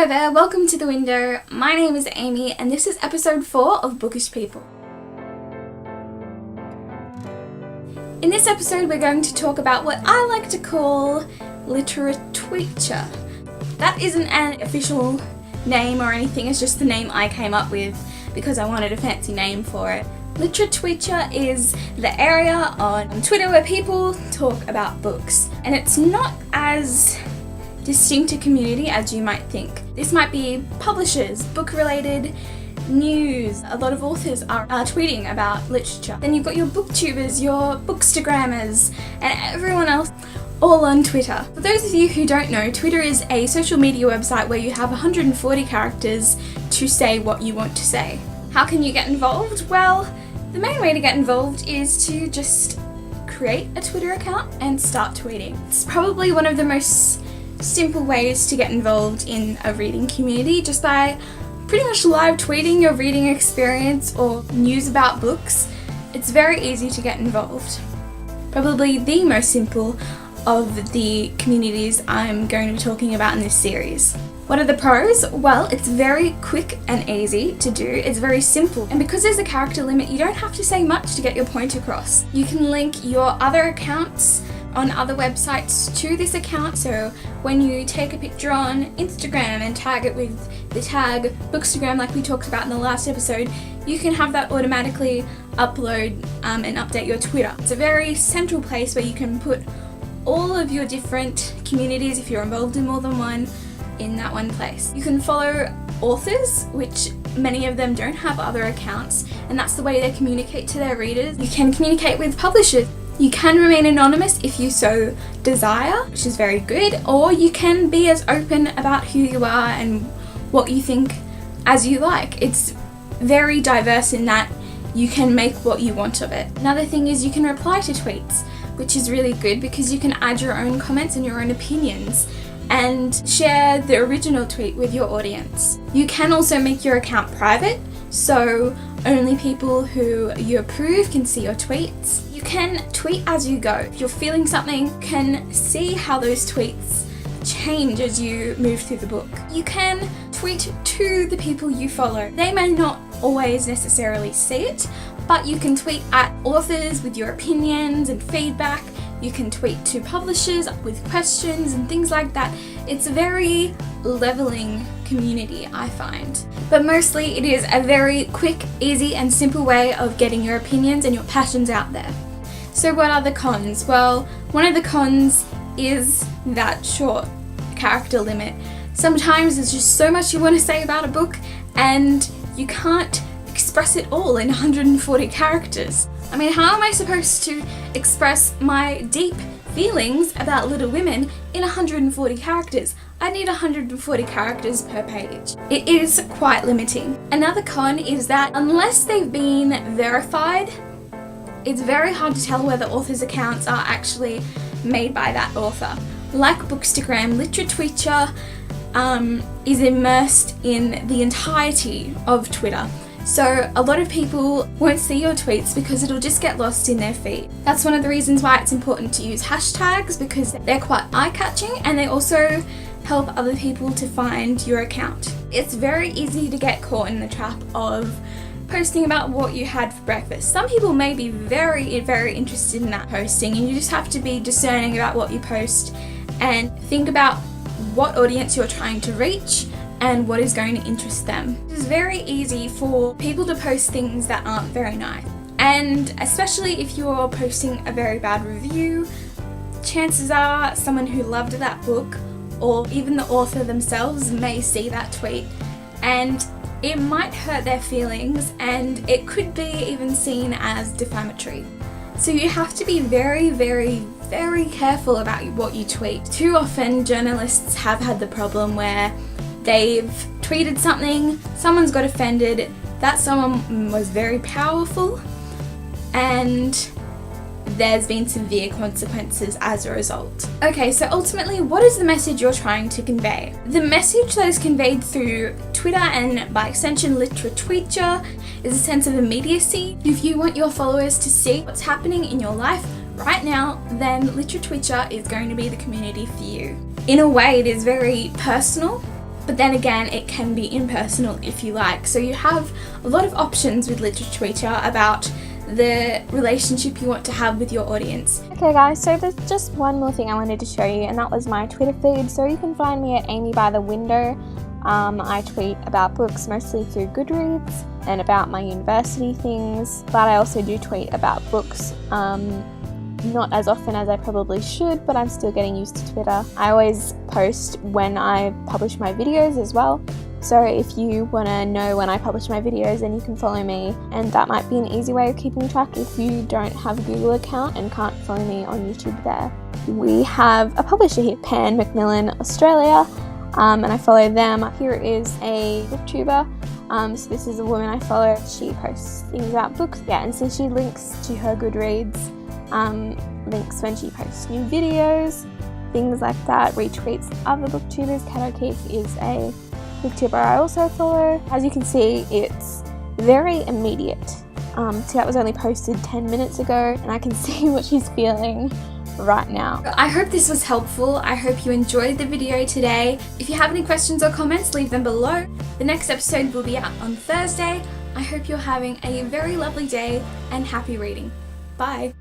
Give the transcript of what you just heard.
Hello there, welcome to The Window. My name is Amy and this is episode 4 of Bookish People. In this episode we're going to talk about what I like to call Litera. That isn't an official name or anything, it's just the name I came up with because I wanted a fancy name for it. Litera is the area on Twitter where people talk about books, and it's not as distinct a community as you might think. This might be publishers, book-related news. A lot of authors are tweeting about literature. Then you've got your booktubers, your bookstagrammers, and everyone else all on Twitter. For those of you who don't know, Twitter is a social media website where you have 140 characters to say what you want to say. How can you get involved? Well, the main way to get involved is to just create a Twitter account and start tweeting. It's probably one of the most simple ways to get involved in a reading community, just by pretty much live tweeting your reading experience or news about books. It's very easy to get involved. Probably the most simple of the communities I'm going to be talking about in this series. What are the pros? Well, it's very quick and easy to do. It's very simple. And because there's a character limit, you don't have to say much to get your point across. You can link your other accounts on other websites to this account, so when you take a picture on Instagram and tag it with the tag Bookstagram like we talked about in the last episode, you can have that automatically upload and update your Twitter. It's a very central place where you can put all of your different communities, if you're involved in more than one, in that one place. You can follow authors, which many of them don't have other accounts, and that's the way they communicate to their readers. You can communicate with publishers. You can remain anonymous if you so desire, which is very good, or you can be as open about who you are and what you think as you like. It's very diverse in that you can make what you want of it. Another thing is you can reply to tweets, which is really good because you can add your own comments and your own opinions and share the original tweet with your audience. You can also make your account private, so only people who you approve can see your tweets. You can tweet as you go. If you're feeling something, you can see how those tweets change as you move through the book. You can tweet to the people you follow. They may not always necessarily see it, but you can tweet at authors with your opinions and feedback. You can tweet to publishers with questions and things like that. It's a very leveling community, I find. But mostly it is a very quick, easy and simple way of getting your opinions and your passions out there. So what are the cons? Well, one of the cons is that short character limit. Sometimes there's just so much you want to say about a book and you can't express it all in 140 characters. I mean, how am I supposed to express my deep feelings about Little Women in 140 characters? I need 140 characters per page. It is quite limiting. Another con is that unless they've been verified, it's very hard to tell whether authors' accounts are actually made by that author. Like Bookstagram, Litera is immersed in the entirety of Twitter. So a lot of people won't see your tweets because it'll just get lost in their feed. That's one of the reasons why it's important to use hashtags, because they're quite eye-catching and they also help other people to find your account. It's very easy to get caught in the trap of posting about what you had for breakfast. Some people may be very, very interested in that posting, and you just have to be discerning about what you post and think about what audience you're trying to reach and what is going to interest them. It's very easy for people to post things that aren't very nice. And especially if you're posting a very bad review, chances are someone who loved that book or even the author themselves may see that tweet, and it might hurt their feelings and it could be even seen as defamatory. So you have to be very, very, very careful about what you tweet. Too often journalists have had the problem where they've tweeted something, someone's got offended, that someone was very powerful, and there's been severe consequences as a result. Okay, so ultimately, what is the message you're trying to convey? The message that is conveyed through Twitter and by extension Litera is a sense of immediacy. If you want your followers to see what's happening in your life right now, then Litera is going to be the community for you. In a way, it is very personal but then again it can be impersonal if you like. So you have a lot of options with Litera about the relationship you want to have with your audience. Okay guys, so there's just one more thing I wanted to show you, and that was my Twitter feed. So you can find me at Amy by the Window. I tweet about books mostly through Goodreads and about my university things, but I also do tweet about books, not as often as I probably should, but I'm still getting used to Twitter. I always post when I publish my videos as well. So if you want to know when I publish my videos, then you can follow me, and that might be an easy way of keeping track if you don't have a Google account and can't follow me on YouTube there. We have a publisher here, Pan Macmillan Australia, and I follow them. Here is a booktuber, so this is a woman I follow. She posts things about books, and so she links to her Goodreads, links when she posts new videos, things like that, retweets other booktubers. Kat O'Keefe is a booktuber I also follow. As you can see, it's very immediate. So that was only posted 10 minutes ago, and I can see what she's feeling right now. I hope this was helpful. I hope you enjoyed the video today. If you have any questions or comments, leave them below. The next episode will be out on Thursday. I hope you're having a very lovely day and happy reading. Bye.